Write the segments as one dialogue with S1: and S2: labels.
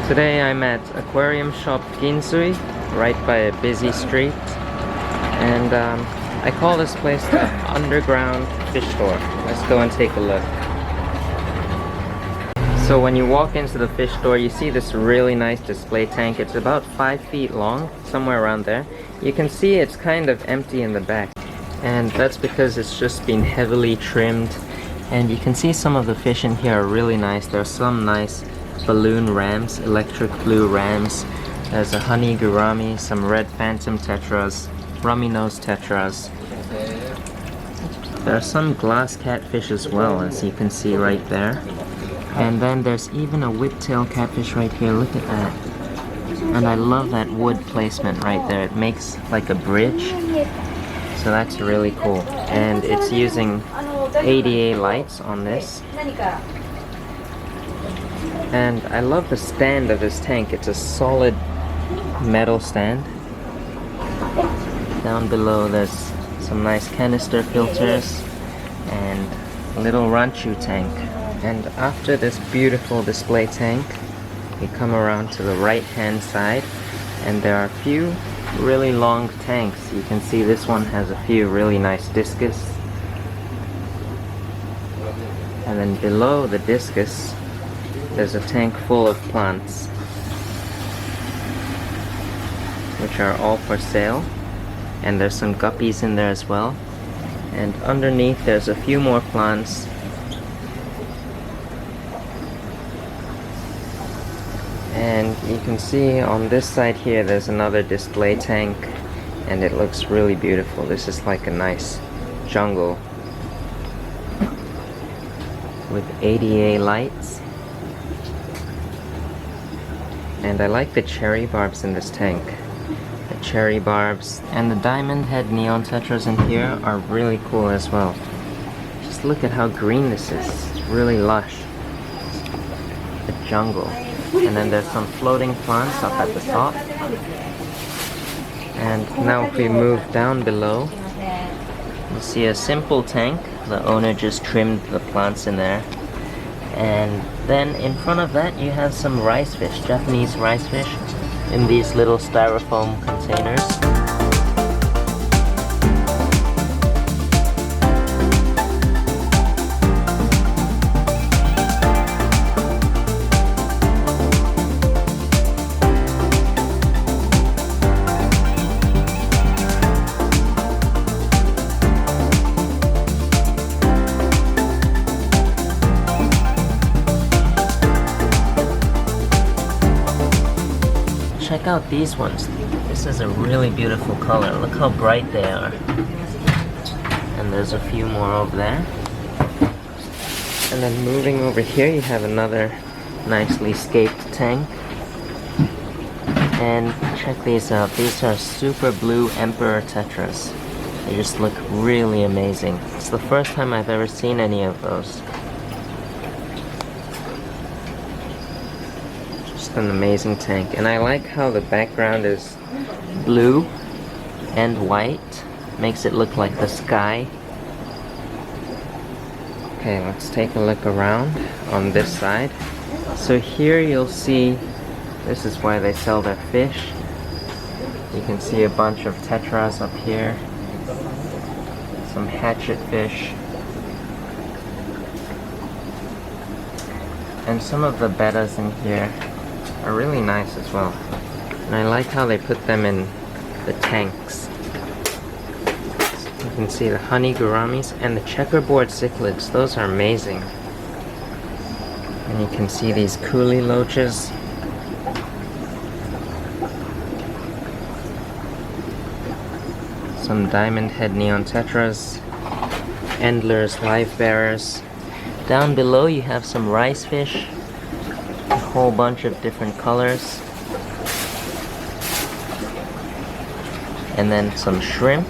S1: Today I'm at Aquarium Shop Ginsui, right by a busy street, and I call this place the underground fish store. Let's go and take a look. So when you walk into the fish store, you see this really nice display tank. It's about 5 feet long, somewhere around there. You can see it's kind of empty in the back, and that's because it's just been heavily trimmed. And you can see some of the fish in here are really nice. There are some nice balloon rams, electric blue rams. There's a honey gourami, some red phantom tetras, rummy nose tetras. There are some glass catfish as well, as you can see right there. And then there's even a whiptail catfish right here. Look at that. And I love that wood placement right there. It makes like a bridge. So that's really cool. And it's using ADA lights on this. And I love the stand of this tank. It's a solid metal stand. Down below there's some nice canister filters and a little ranchu tank. And after this beautiful display tank, we come around to the right hand side, and there are a few really long tanks. You can see this one has a few really nice discus. And then below the discus, there's a tank full of plants, which are all for sale. And there's some guppies in there as well. And underneath there's a few more plants. And you can see on this side here there's another display tank, and it looks really beautiful. This is like a nice jungle with ADA lights. And I like the cherry barbs in this tank. The cherry barbs and the diamond head neon tetras in here are really cool as well. Just look at how green this is. It's really lush. The jungle. And then there's some floating plants up at the top. And now if we move down below, you see a simple tank. The owner just trimmed the plants in there. And then in front of that you have some rice fish, Japanese rice fish, in these little styrofoam containers. Check out these ones. This is a really beautiful color. Look how bright they are. And there's a few more over there. And then moving over here you have another nicely scaped tank. And check these out. These are super blue emperor tetras. They just look really amazing. It's the first time I've ever seen any of those. An amazing tank. And I like how the background is blue and white. Makes it look like the sky. Okay, let's take a look around on this side. So here you'll see, this is why they sell their fish. You can see a bunch of tetras up here, some hatchet fish, and some of the bettas in here are really nice as well. And I like how they put them in the tanks. You can see the honey gouramis and the checkerboard cichlids. Those are amazing. And you can see these coolie loaches. Some diamond head neon tetras. Endlers, live bearers. Down below you have some rice fish. A whole bunch of different colors, and then some shrimp,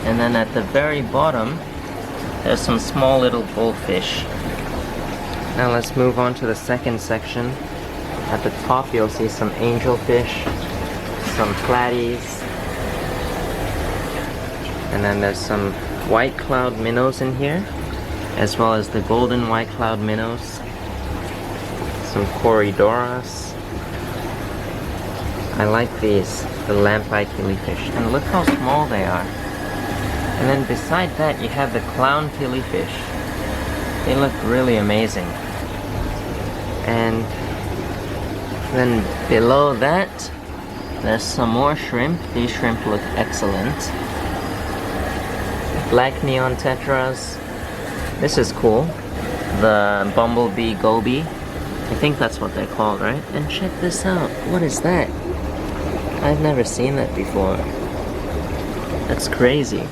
S1: and then at the very bottom there's some small little goldfish. Now let's move on to the second section. At the top you'll see some angelfish, some platies, and then there's some white cloud minnows in here, as well as the golden white cloud minnows. Some corridoras. I like these, the lamp-eye killifish, and look how small they are. And then beside that you have the clown killifish. They look really amazing. And then below that there's some more shrimp. These shrimp look excellent. Black neon tetras. This is cool. The bumblebee goby. I think that's what they're called, right? And check this out. What is that? I've never seen that before. That's crazy.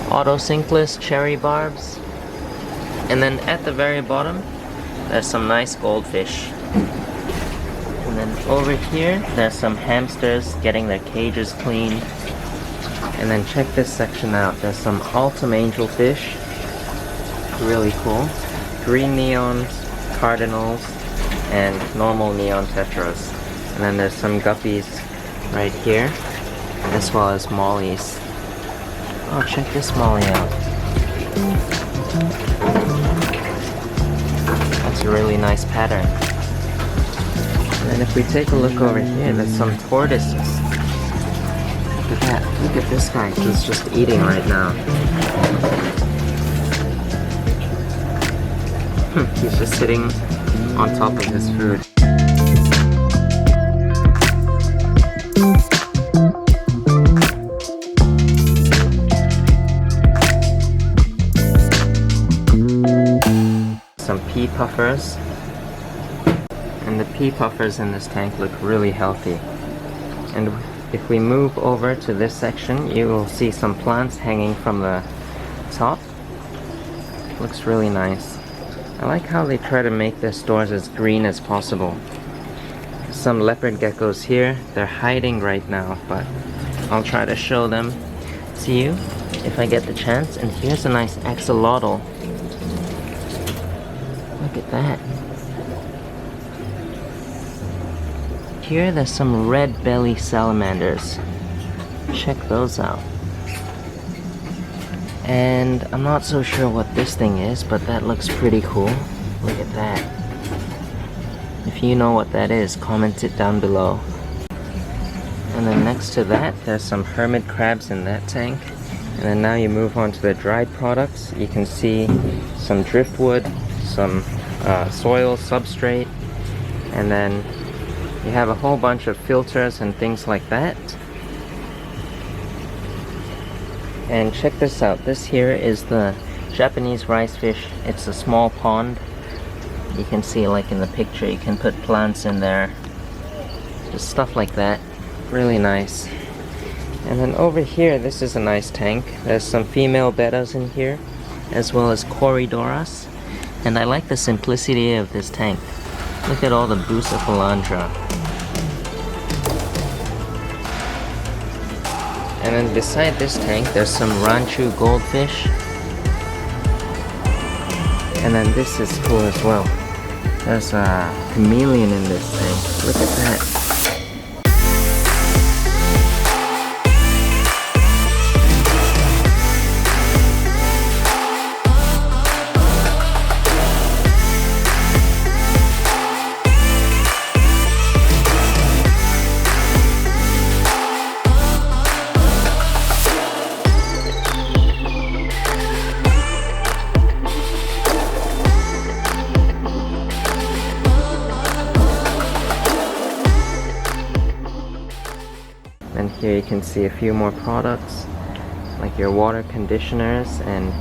S1: Autosynclus cherry barbs. And then at the very bottom, there's some nice goldfish. And then over here, there's some hamsters getting their cages cleaned. And then check this section out. There's some autumn angelfish. Really cool. Green neons, cardinals, and normal neon tetras. And then there's some guppies right here, as well as mollies. Oh, check this molly out. That's a really nice pattern. And then if we take a look over here, there's some tortoises. Look at that. Look at this guy. He's just eating right now. He's just sitting on top of his food. Some pea puffers. And the pea puffers in this tank look really healthy. And if we move over to this section, you will see some plants hanging from the top. Looks really nice. I like how they try to make their stores as green as possible. Some leopard geckos here. They're hiding right now, but I'll try to show them to you if I get the chance. And here's a nice axolotl. Look at that. Here there's some red belly salamanders. Check those out. And I'm not so sure what this thing is, but that looks pretty cool. Look at that. If you know what that is, comment it down below. And then next to that, there's some hermit crabs in that tank. And then now you move on to the dried products. You can see some driftwood, some soil substrate, and then you have a whole bunch of filters and things like that. And check this out. This here is the Japanese rice fish. It's a small pond. You can see, like in the picture, you can put plants in there. Just stuff like that. Really nice. And then over here, this is a nice tank. There's some female bettas in here, as well as corridoras. And I like the simplicity of this tank. Look at all the bucephalandra. And then beside this tank, there's some ranchu goldfish. And then this is cool as well. There's a chameleon in this tank. Look at that. And here you can see a few more products, like your water conditioners and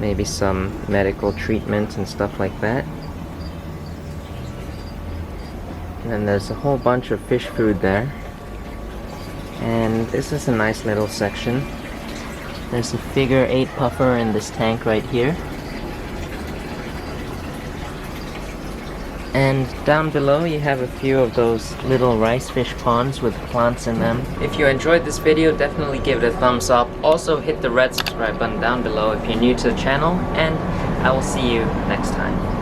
S1: maybe some medical treatment and stuff like that. And then there's a whole bunch of fish food there. And this is a nice little section. There's a figure 8 puffer in this tank right here. And down below you have a few of those little rice fish ponds with plants in them. If you enjoyed this video, definitely give it a thumbs up. Also hit the red subscribe button down below if you're new to the channel, and I will see you next time.